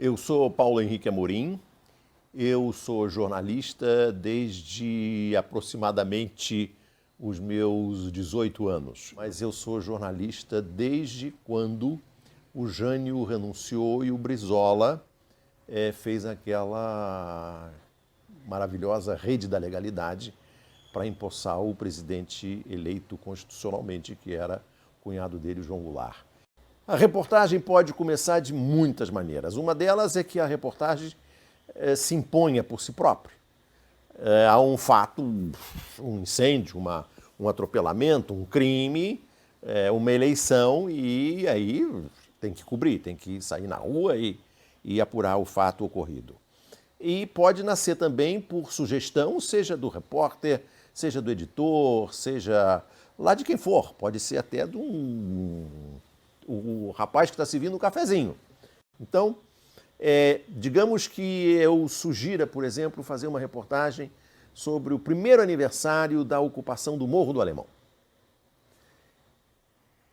Eu sou Paulo Henrique Amorim, eu sou jornalista desde aproximadamente os meus 18 anos. Mas eu sou jornalista desde quando o Jânio renunciou e o Brizola fez aquela maravilhosa rede da legalidade para empossar o presidente eleito constitucionalmente, que era o cunhado dele, João Goulart. A reportagem pode começar de muitas maneiras. Uma delas é que a reportagem se imponha por si própria. Há um fato, um incêndio, um atropelamento, um crime, uma eleição, e aí tem que cobrir, tem que sair na rua e apurar o fato ocorrido. E pode nascer também por sugestão, seja do repórter, seja do editor, seja lá de quem for. Pode ser até o rapaz que está servindo um cafezinho. Então, digamos que eu sugira, por exemplo, fazer uma reportagem sobre o primeiro aniversário da ocupação do Morro do Alemão.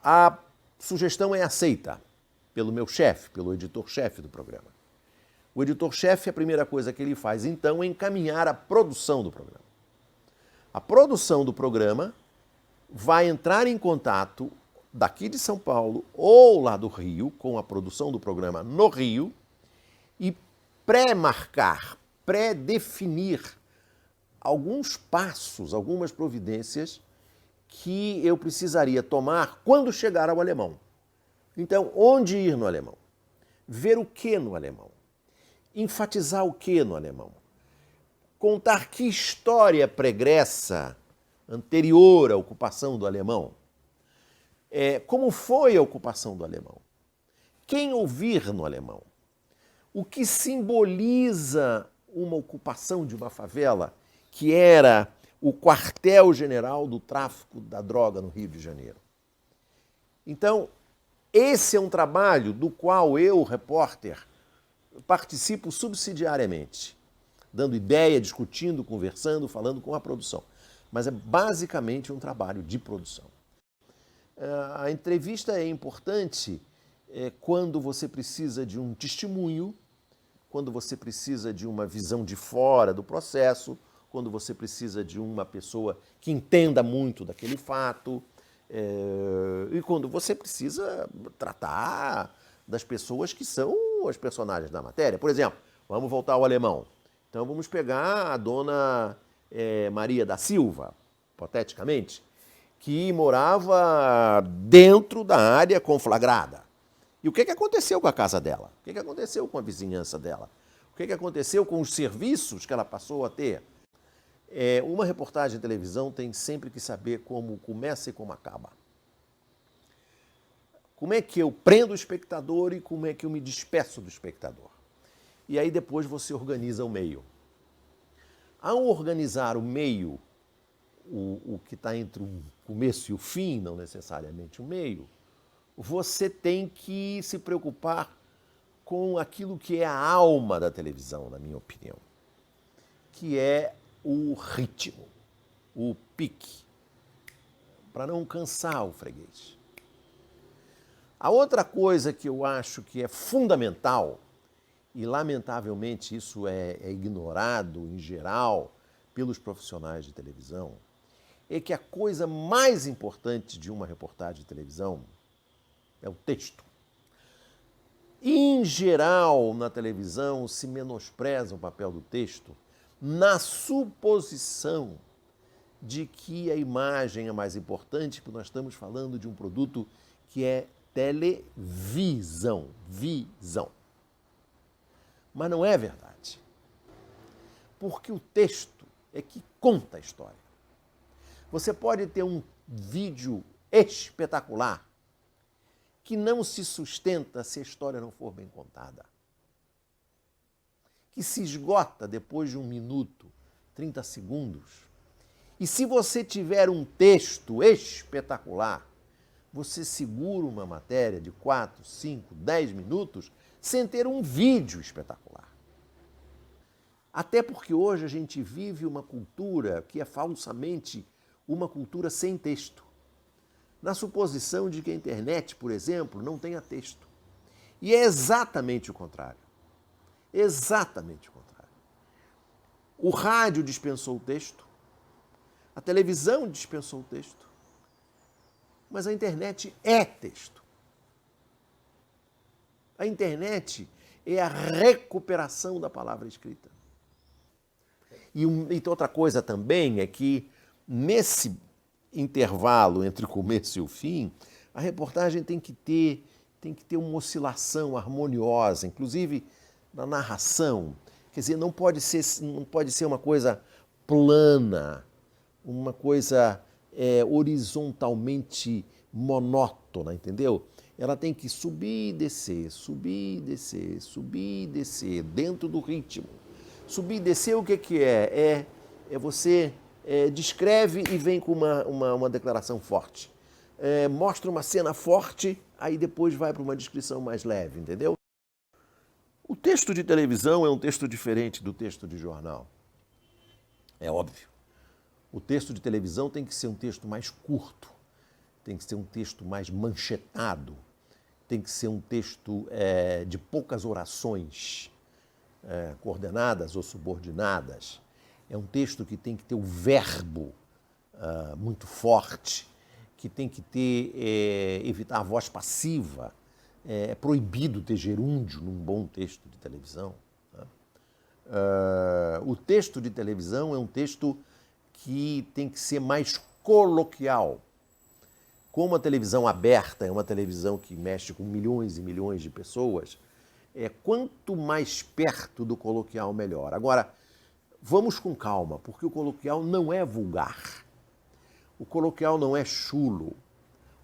A sugestão é aceita pelo meu chefe, pelo editor-chefe do programa. O editor-chefe, a primeira coisa que ele faz, então, é encaminhar a produção do programa. A produção do programa vai entrar em contato daqui de São Paulo ou lá do Rio, com a produção do programa no Rio, e pré-marcar, pré-definir alguns passos, algumas providências que eu precisaria tomar quando chegar ao alemão. Então, onde ir no alemão? Ver o que no alemão? Enfatizar o que no alemão? Contar que história pregressa, anterior à ocupação do alemão? Como foi a ocupação do alemão? Quem ouvir no alemão? O que simboliza uma ocupação de uma favela que era o quartel-general do tráfico da droga no Rio de Janeiro? Então, esse é um trabalho do qual eu, repórter, participo subsidiariamente, dando ideia, discutindo, conversando, falando com a produção. Mas é basicamente um trabalho de produção. A entrevista é importante quando você precisa de um testemunho, quando você precisa de uma visão de fora do processo, quando você precisa de uma pessoa que entenda muito daquele fato, e quando você precisa tratar das pessoas que são os personagens da matéria. Por exemplo, vamos voltar ao alemão. Então vamos pegar a dona Maria da Silva, hipoteticamente, que morava dentro da área conflagrada. E o que aconteceu com a casa dela? O que aconteceu com a vizinhança dela? O que aconteceu com os serviços que ela passou a ter? Uma reportagem de televisão tem sempre que saber como começa e como acaba. Como é que eu prendo o espectador e como é que eu me despeço do espectador? E aí depois você organiza o meio. Ao organizar o meio, o que está entre o começo e o fim, não necessariamente o meio, você tem que se preocupar com aquilo que é a alma da televisão, na minha opinião, que é o ritmo, o pique, para não cansar o freguês. A outra coisa que eu acho que é fundamental, e lamentavelmente isso é ignorado em geral pelos profissionais de televisão, é que a coisa mais importante de uma reportagem de televisão é o texto. Em geral, na televisão, se menospreza o papel do texto na suposição de que a imagem é mais importante, porque nós estamos falando de um produto que é televisão, visão. Mas não é verdade. Porque o texto é que conta a história. Você pode ter um vídeo espetacular que não se sustenta se a história não for bem contada. Que se esgota depois de 1 minuto, 30 segundos. E se você tiver um texto espetacular, você segura uma matéria de 4, 5, 10 minutos sem ter um vídeo espetacular. Até porque hoje a gente vive uma cultura que é falsamente uma cultura sem texto. Na suposição de que a internet, por exemplo, não tenha texto. E é exatamente o contrário. Exatamente o contrário. O rádio dispensou o texto, a televisão dispensou o texto, mas a internet é texto. A internet é a recuperação da palavra escrita. E outra coisa também é que, nesse intervalo entre o começo e o fim, a reportagem tem que ter uma oscilação harmoniosa, inclusive na narração. Quer dizer, não pode ser uma coisa plana, uma coisa horizontalmente monótona, entendeu? Ela tem que subir e descer, subir e descer, subir e descer, dentro do ritmo. Subir e descer, o que é? Você descreve e vem com uma declaração forte. Mostra uma cena forte, aí depois vai para uma descrição mais leve, entendeu? O texto de televisão é um texto diferente do texto de jornal. É óbvio. O texto de televisão tem que ser um texto mais curto, tem que ser um texto mais manchetado, tem que ser um texto de poucas orações, coordenadas ou subordinadas. É um texto que tem que ter o verbo muito forte, que tem que evitar a voz passiva. É proibido ter gerúndio num bom texto de televisão. Né? O texto de televisão é um texto que tem que ser mais coloquial. Como a televisão aberta é uma televisão que mexe com milhões e milhões de pessoas, quanto mais perto do coloquial, melhor. Agora, vamos com calma, porque o coloquial não é vulgar. O coloquial não é chulo.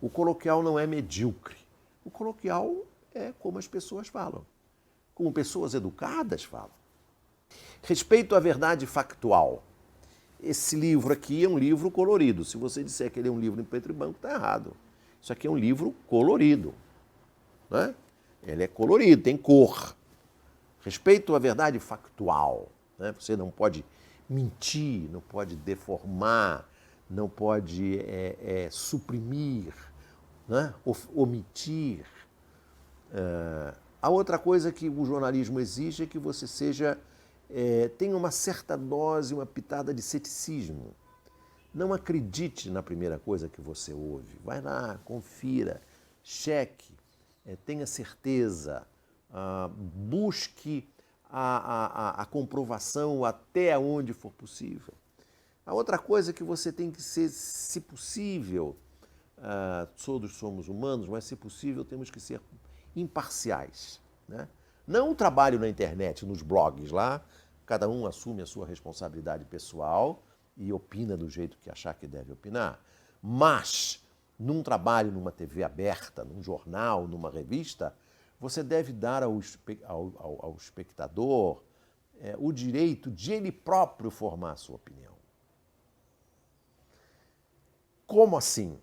O coloquial não é medíocre. O coloquial é como as pessoas falam, como pessoas educadas falam. Respeito à verdade factual. Esse livro aqui é um livro colorido. Se você disser que ele é um livro em preto e branco, está errado. Isso aqui é um livro colorido. Né? Ele é colorido, tem cor. Respeito à verdade factual. Né? Você não pode mentir, não pode deformar, não pode suprimir, né? Omitir. A outra coisa que o jornalismo exige é que você tenha uma certa dose, uma pitada de ceticismo. Não acredite na primeira coisa que você ouve. Vai lá, confira, cheque, tenha certeza, busque a comprovação até onde for possível. A outra coisa é que você tem que ser, se possível, todos somos humanos, mas se possível temos que ser imparciais. Né? Não o trabalho na internet, nos blogs lá, cada um assume a sua responsabilidade pessoal e opina do jeito que achar que deve opinar. Mas, num trabalho numa TV aberta, num jornal, numa revista, você deve dar ao espectador o direito de ele próprio formar a sua opinião. Como assim?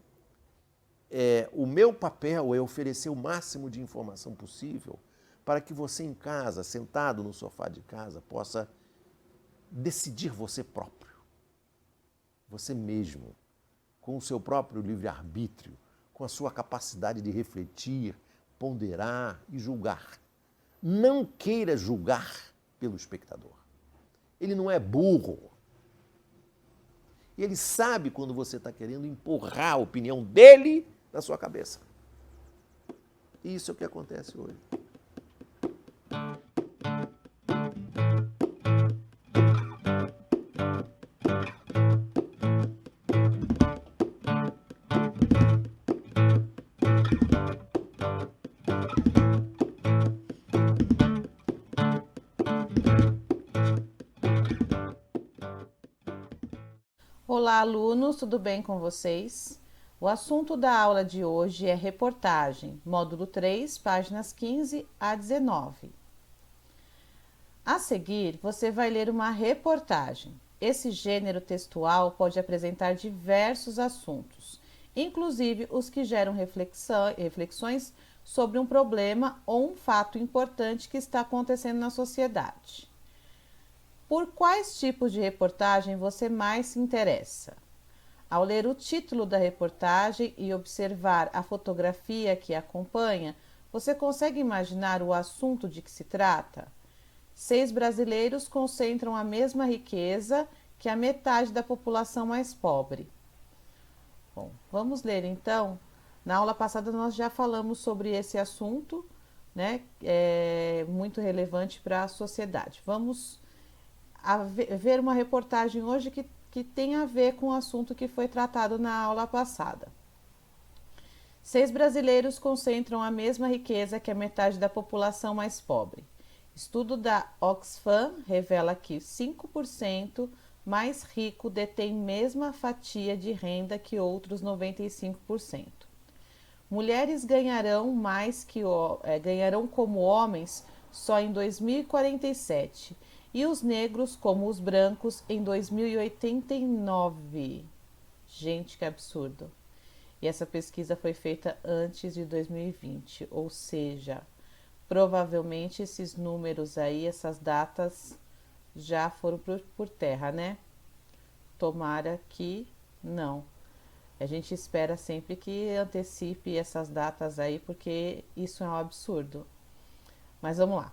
O meu papel é oferecer o máximo de informação possível para que você em casa, sentado no sofá de casa, possa decidir você próprio, você mesmo, com o seu próprio livre-arbítrio, com a sua capacidade de refletir, ponderar e julgar. Não queira julgar pelo espectador. Ele não é burro. E ele sabe quando você está querendo empurrar a opinião dele na sua cabeça. E isso é o que acontece hoje. Olá, alunos, tudo bem com vocês? O assunto da aula de hoje é reportagem, módulo 3, páginas 15 a 19. A seguir, você vai ler uma reportagem. Esse gênero textual pode apresentar diversos assuntos, inclusive os que geram reflexões sobre um problema ou um fato importante que está acontecendo na sociedade. Por quais tipos de reportagem você mais se interessa? Ao ler o título da reportagem e observar a fotografia que acompanha, você consegue imaginar o assunto de que se trata? 6 brasileiros concentram a mesma riqueza que a metade da população mais pobre. Bom, vamos ler então. Na aula passada nós já falamos sobre esse assunto, né? É muito relevante para a sociedade. Vamos ver uma reportagem hoje que tem a ver com o assunto que foi tratado na aula passada. 6 brasileiros concentram a mesma riqueza que a metade da população mais pobre. Estudo da Oxfam revela que 5% mais rico detém mesma fatia de renda que outros 95%. Mulheres ganharão ganharão como homens só em 2047 e os negros como os brancos em 2089. Gente, que absurdo. E essa pesquisa foi feita antes de 2020, ou seja, provavelmente esses números aí, essas datas já foram por terra, né? Tomara que não. A gente espera sempre que antecipe essas datas aí, porque isso é um absurdo. Mas vamos lá.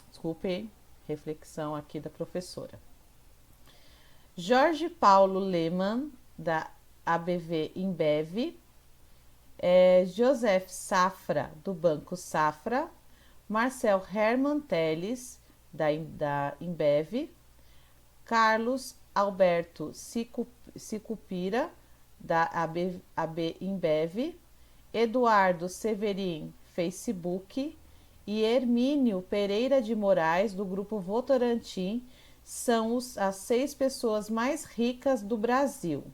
Desculpem, reflexão aqui da professora. Jorge Paulo Lemann, da ABV Inbev, Joseph Safra, do Banco Safra, Marcel Herman Teles, da Inbev, Carlos Alberto Sicupira, da AB Inbev, Eduardo Severin, Facebook, e Hermínio Pereira de Moraes, do Grupo Votorantim, são as 6 pessoas mais ricas do Brasil.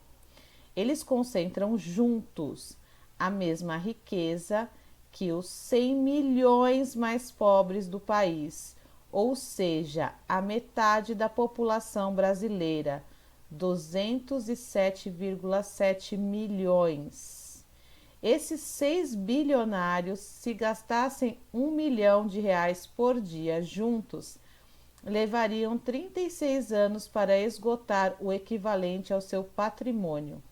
Eles concentram juntos a mesma riqueza que os 100 milhões mais pobres do país, ou seja, a metade da população brasileira, 207,7 milhões. Esses 6 bilionários, se gastassem R$1 milhão por dia juntos, levariam 36 anos para esgotar o equivalente ao seu patrimônio.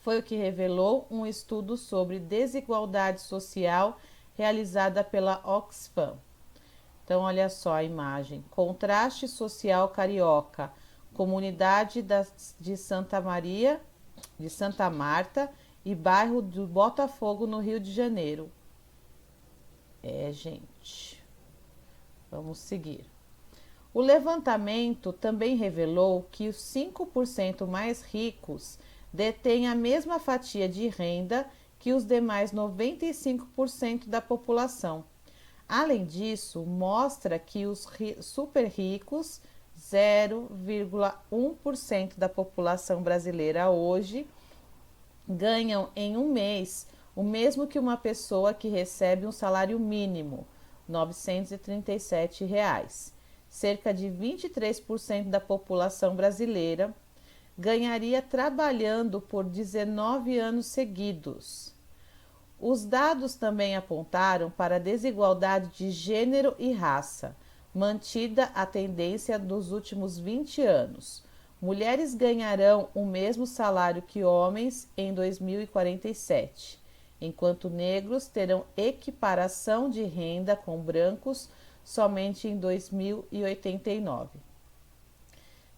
Foi o que revelou um estudo sobre desigualdade social realizada pela Oxfam. Então, olha só a imagem. Contraste social carioca, comunidade de Santa Marta e bairro do Botafogo, no Rio de Janeiro. Gente, vamos seguir. O levantamento também revelou que os 5% mais ricos detêm a mesma fatia de renda que os demais 95% da população. Além disso, mostra que os super ricos, 0,1% da população brasileira hoje, ganham em um mês o mesmo que uma pessoa que recebe um salário mínimo, R$ 937. Cerca de 23% da população brasileira ganharia trabalhando por 19 anos seguidos. Os dados também apontaram para a desigualdade de gênero e raça, mantida a tendência dos últimos 20 anos. Mulheres ganharão o mesmo salário que homens em 2047, enquanto negros terão equiparação de renda com brancos somente em 2089.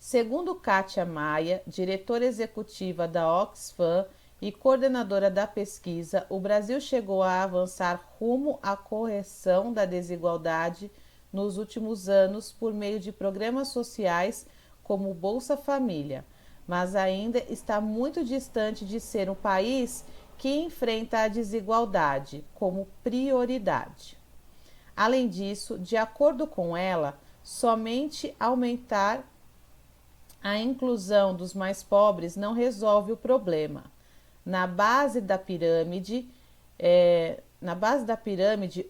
Segundo Kátia Maia, diretora executiva da Oxfam e coordenadora da pesquisa, o Brasil chegou a avançar rumo à correção da desigualdade nos últimos anos por meio de programas sociais como o Bolsa Família, mas ainda está muito distante de ser um país que enfrenta a desigualdade como prioridade. Além disso, de acordo com ela, somente aumentar a inclusão dos mais pobres não resolve o problema. Na base da pirâmide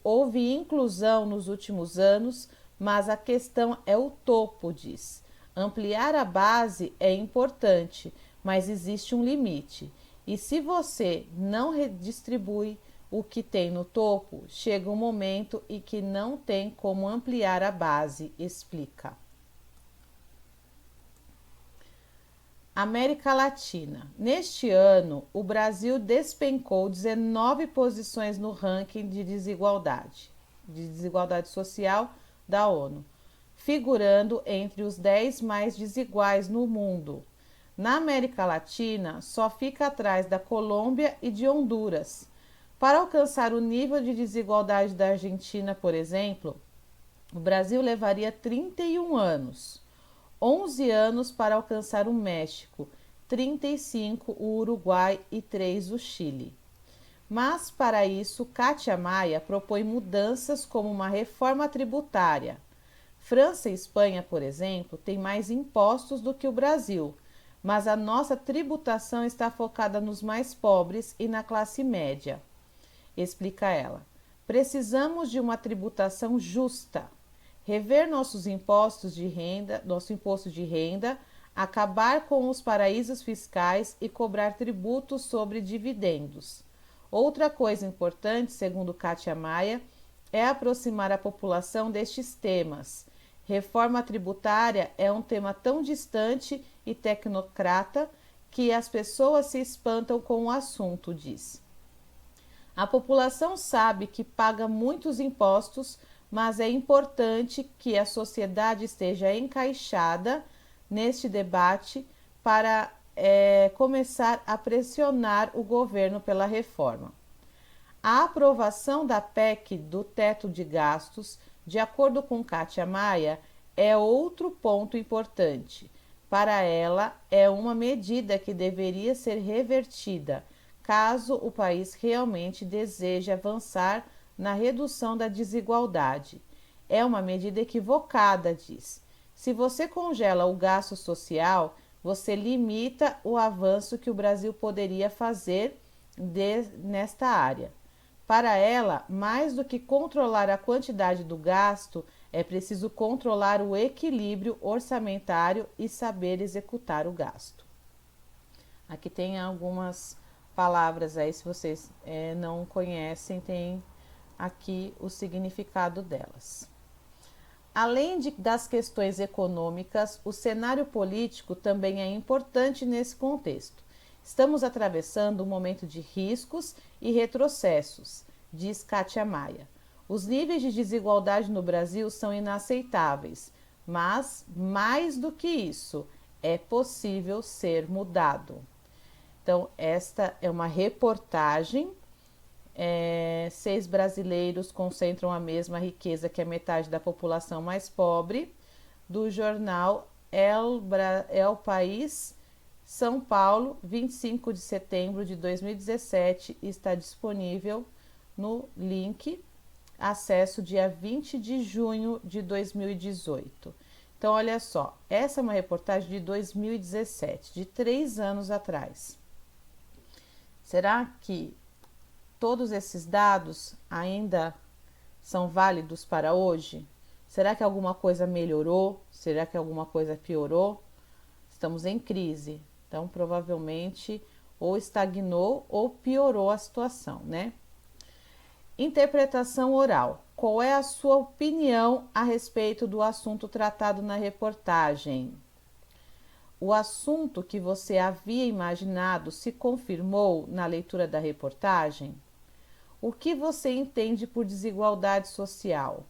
houve inclusão nos últimos anos, mas a questão é o topo, diz. Ampliar a base é importante, mas existe um limite. E se você não redistribui o que tem no topo, chega um momento em que não tem como ampliar a base, explica. América Latina. Neste ano, o Brasil despencou 19 posições no ranking de desigualdade social da ONU. figurando entre os 10 mais desiguais no mundo. Na América Latina, só fica atrás da Colômbia e de Honduras. Para alcançar o nível de desigualdade da Argentina, por exemplo, o Brasil levaria 31 anos, 11 anos para alcançar o México, 35 o Uruguai e 3 o Chile. Mas, para isso, Kátia Maia propõe mudanças como uma reforma tributária. França e Espanha, por exemplo, têm mais impostos do que o Brasil, mas a nossa tributação está focada nos mais pobres e na classe média. Explica ela. Precisamos de uma tributação justa. Rever nossos impostos de renda, nosso imposto de renda, acabar com os paraísos fiscais e cobrar tributos sobre dividendos. Outra coisa importante, segundo Kátia Maia, é aproximar a população destes temas. Reforma tributária é um tema tão distante e tecnocrata que as pessoas se espantam com o assunto, diz. A população sabe que paga muitos impostos, mas é importante que a sociedade esteja encaixada neste debate para começar a pressionar o governo pela reforma. A aprovação da PEC do teto de gastos, de acordo com Kátia Maia, é outro ponto importante. Para ela, é uma medida que deveria ser revertida, caso o país realmente deseje avançar na redução da desigualdade. É uma medida equivocada, diz. Se você congela o gasto social, você limita o avanço que o Brasil poderia fazer nesta área. Para ela, mais do que controlar a quantidade do gasto, é preciso controlar o equilíbrio orçamentário e saber executar o gasto. Aqui tem algumas palavras aí, se vocês não conhecem, tem aqui o significado delas. Além das questões econômicas, o cenário político também é importante nesse contexto. Estamos atravessando um momento de riscos e retrocessos, diz Kátia Maia. Os níveis de desigualdade no Brasil são inaceitáveis, mas, mais do que isso, é possível ser mudado. Então, esta é uma reportagem. 6 brasileiros concentram a mesma riqueza que a metade da população mais pobre, do jornal El País, São Paulo, 25 de setembro de 2017, está disponível no link, acesso dia 20 de junho de 2018. Então, olha só, essa é uma reportagem de 2017, de 3 anos atrás. Será que todos esses dados ainda são válidos para hoje? Será que alguma coisa melhorou? Será que alguma coisa piorou? Estamos em crise, então provavelmente ou estagnou ou piorou a situação, né? Interpretação oral. Qual é a sua opinião a respeito do assunto tratado na reportagem? O assunto que você havia imaginado se confirmou na leitura da reportagem? O que você entende por desigualdade social?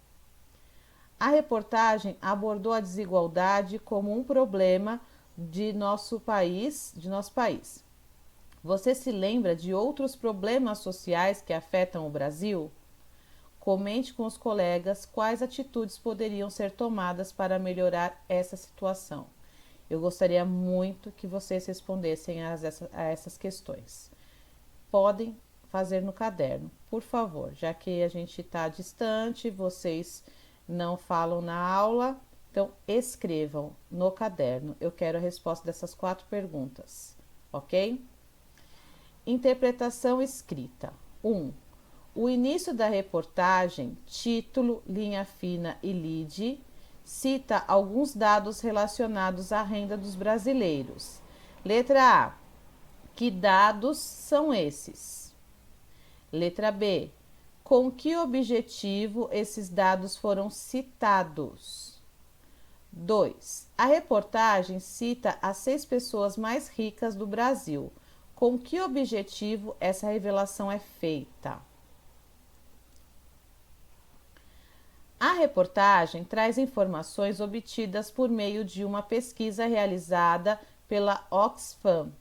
A reportagem abordou a desigualdade como um problema de nosso país. Você se lembra de outros problemas sociais que afetam o Brasil? Comente com os colegas quais atitudes poderiam ser tomadas para melhorar essa situação. Eu gostaria muito que vocês respondessem a essas questões. Podem fazer no caderno, por favor, já que a gente está distante, vocês não falam na aula, então escrevam no caderno. Eu quero a resposta dessas 4 perguntas, ok? Interpretação escrita. 1. O início da reportagem, título, linha fina e lead, cita alguns dados relacionados à renda dos brasileiros. Letra A. Que dados são esses? Letra B. Com que objetivo esses dados foram citados? 2. A reportagem cita as 6 pessoas mais ricas do Brasil. Com que objetivo essa revelação é feita? A reportagem traz informações obtidas por meio de uma pesquisa realizada pela Oxfam,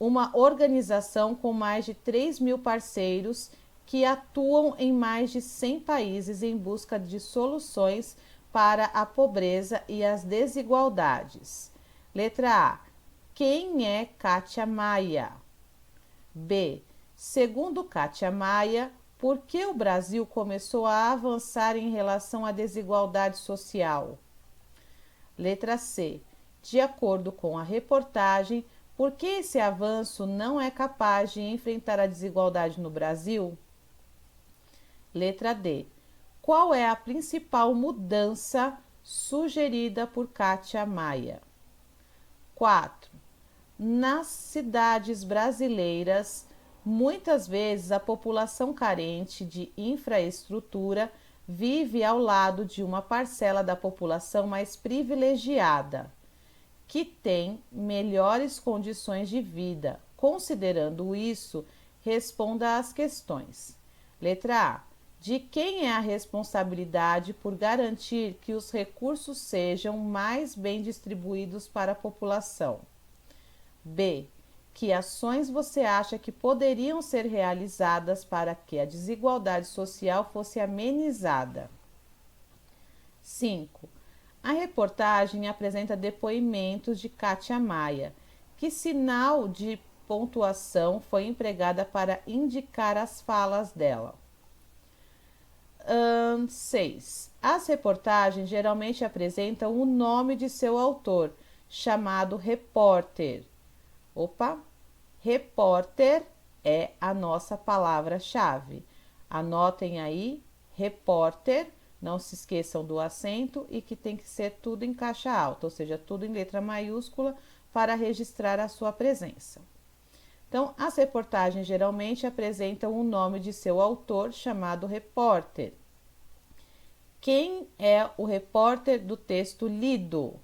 uma organização com mais de 3.000 parceiros que atuam em mais de 100 países em busca de soluções para a pobreza e as desigualdades. Letra A. Quem é Kátia Maia? B. Segundo Kátia Maia, por que o Brasil começou a avançar em relação à desigualdade social? Letra C. De acordo com a reportagem, por que esse avanço não é capaz de enfrentar a desigualdade no Brasil? Letra D. Qual é a principal mudança sugerida por Kátia Maia? 4. Nas cidades brasileiras, muitas vezes a população carente de infraestrutura vive ao lado de uma parcela da população mais privilegiada, que tem melhores condições de vida. Considerando isso, responda às questões. Letra A. De quem é a responsabilidade por garantir que os recursos sejam mais bem distribuídos para a população? B. Que ações você acha que poderiam ser realizadas para que a desigualdade social fosse amenizada? 5. A reportagem apresenta depoimentos de Kátia Maia. Que sinal de pontuação foi empregada para indicar as falas dela? 6. As reportagens geralmente apresentam o nome de seu autor, chamado repórter. Repórter é a nossa palavra-chave. Anotem aí, repórter, não se esqueçam do acento e que tem que ser tudo em caixa alta, ou seja, tudo em letra maiúscula para registrar a sua presença. Então, as reportagens geralmente apresentam o nome de seu autor, chamado repórter. Quem é o repórter do texto lido?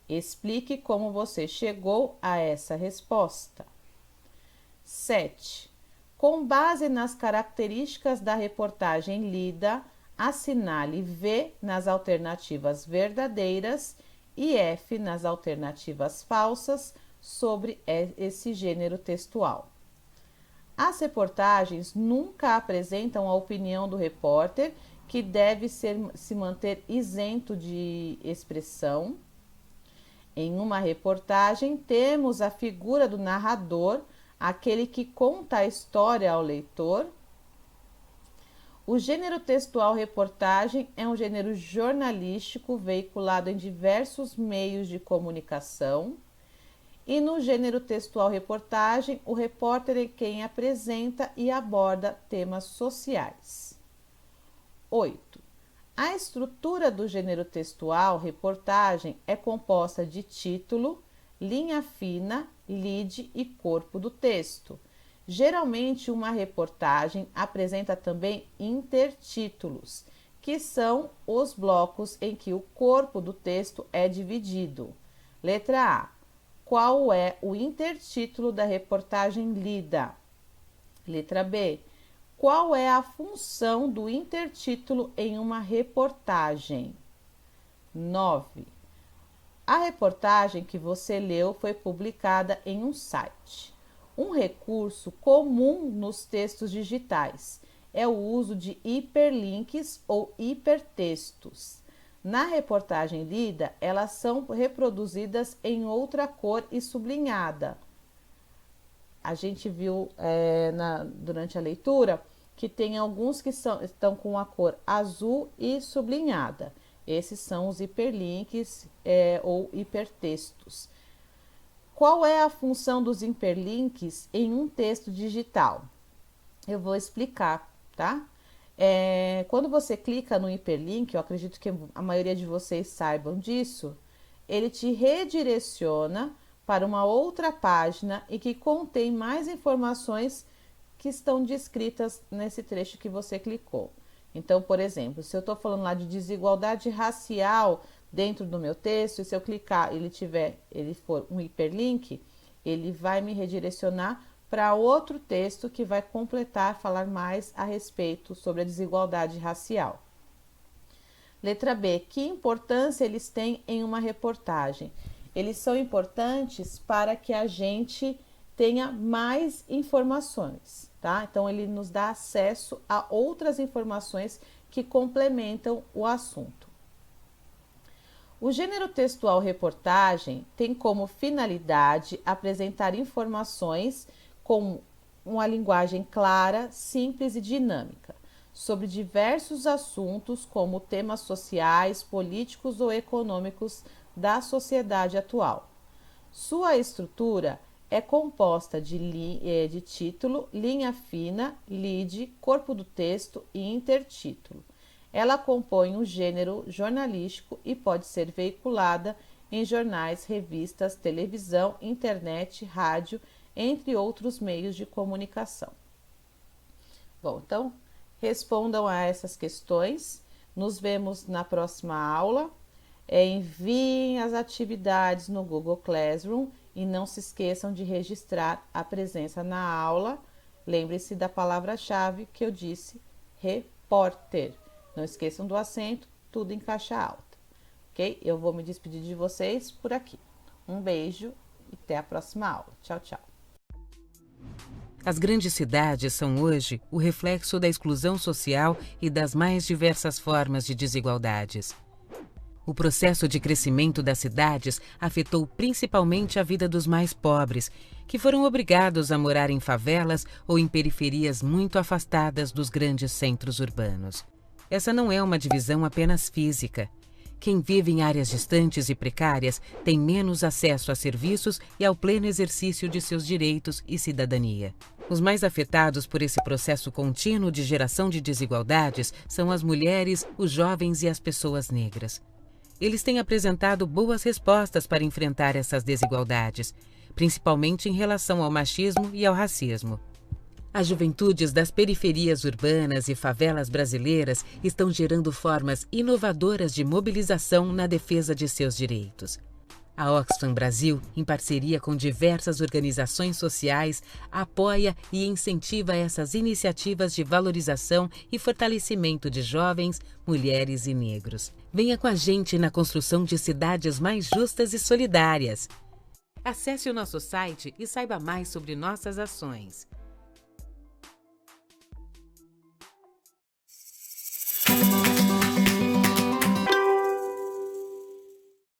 Explique como você chegou a essa resposta. 7. Com base nas características da reportagem lida, assinale V nas alternativas verdadeiras e F nas alternativas falsas sobre esse gênero textual. As reportagens nunca apresentam a opinião do repórter, que deve se manter isento de expressão. Em uma reportagem, temos a figura do narrador, aquele que conta a história ao leitor. O gênero textual reportagem é um gênero jornalístico veiculado em diversos meios de comunicação. E no gênero textual reportagem, o repórter é quem apresenta e aborda temas sociais. 8. A estrutura do gênero textual reportagem é composta de título, linha fina, lead e corpo do texto. Geralmente, uma reportagem apresenta também intertítulos, que são os blocos em que o corpo do texto é dividido. Letra A. Qual é o intertítulo da reportagem lida? Letra B. Qual é a função do intertítulo em uma reportagem? 9. A reportagem que você leu foi publicada em um site. Um recurso comum nos textos digitais é o uso de hiperlinks ou hipertextos. Na reportagem lida, elas são reproduzidas em outra cor e sublinhada. A gente viu durante a leitura que tem alguns que estão com a cor azul e sublinhada. Esses são os hiperlinks ou hipertextos. Qual é a função dos hiperlinks em um texto digital? Eu vou explicar, tá? Quando você clica no hiperlink, eu acredito que a maioria de vocês saibam disso, ele te redireciona para uma outra página e que contém mais informações que estão descritas nesse trecho que você clicou. Então, por exemplo, se eu estou falando lá de desigualdade racial dentro do meu texto, e se eu clicar e ele for um hiperlink, ele vai me redirecionar para outro texto que vai completar, falar mais a respeito sobre a desigualdade racial. Letra B, que importância eles têm em uma reportagem? Eles são importantes para que a gente tenha mais informações, tá? Então, ele nos dá acesso a outras informações que complementam o assunto. O gênero textual reportagem tem como finalidade apresentar informações com uma linguagem clara, simples e dinâmica, sobre diversos assuntos como temas sociais, políticos ou econômicos da sociedade atual. Sua estrutura é composta de título, linha fina, lead, corpo do texto e intertítulo. Ela compõe um gênero jornalístico e pode ser veiculada em jornais, revistas, televisão, internet, rádio, entre outros meios de comunicação. Bom, então respondam a essas questões. Nos vemos na próxima aula. Enviem as atividades no Google Classroom e não se esqueçam de registrar a presença na aula. Lembre-se da palavra-chave que eu disse, repórter. Não esqueçam do acento, tudo em caixa alta. Ok? Eu vou me despedir de vocês por aqui. Um beijo e até a próxima aula. Tchau, tchau. As grandes cidades são hoje o reflexo da exclusão social e das mais diversas formas de desigualdades. O processo de crescimento das cidades afetou principalmente a vida dos mais pobres, que foram obrigados a morar em favelas ou em periferias muito afastadas dos grandes centros urbanos. Essa não é uma divisão apenas física. Quem vive em áreas distantes e precárias tem menos acesso a serviços e ao pleno exercício de seus direitos e cidadania. Os mais afetados por esse processo contínuo de geração de desigualdades são as mulheres, os jovens e as pessoas negras. Eles têm apresentado boas respostas para enfrentar essas desigualdades, principalmente em relação ao machismo e ao racismo. As juventudes das periferias urbanas e favelas brasileiras estão gerando formas inovadoras de mobilização na defesa de seus direitos. A Oxfam Brasil, em parceria com diversas organizações sociais, apoia e incentiva essas iniciativas de valorização e fortalecimento de jovens, mulheres e negros. Venha com a gente na construção de cidades mais justas e solidárias. Acesse o nosso site e saiba mais sobre nossas ações.